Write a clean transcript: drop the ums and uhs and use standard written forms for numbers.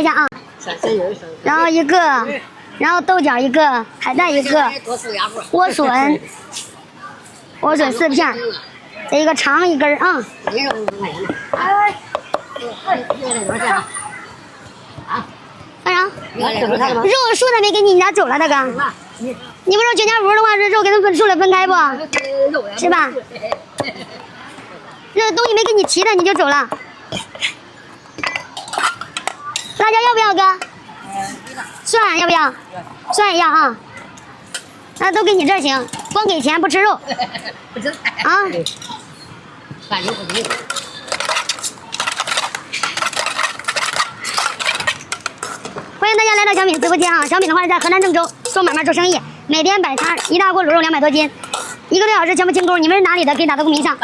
一下啊，然后一个，然后豆角一个，海带一个，莴笋4片，这一个长一根啊。干啥？肉数他没给你，你咋走了，大哥？你不是全家福的话，这肉给他们数了分开不？是吧？这东西没给你齐的你就走了。辣椒要不要哥？蒜要不要？蒜要啊。那都给你这儿行，光给钱不吃肉。不吃啊。饭就不吃。欢迎大家来到小米的直播间啊！小米的话是在河南郑州做买卖做生意，每天摆摊，一大锅卤肉200多斤，1个多小时全部清空。你们是哪里的？可以打到公屏上。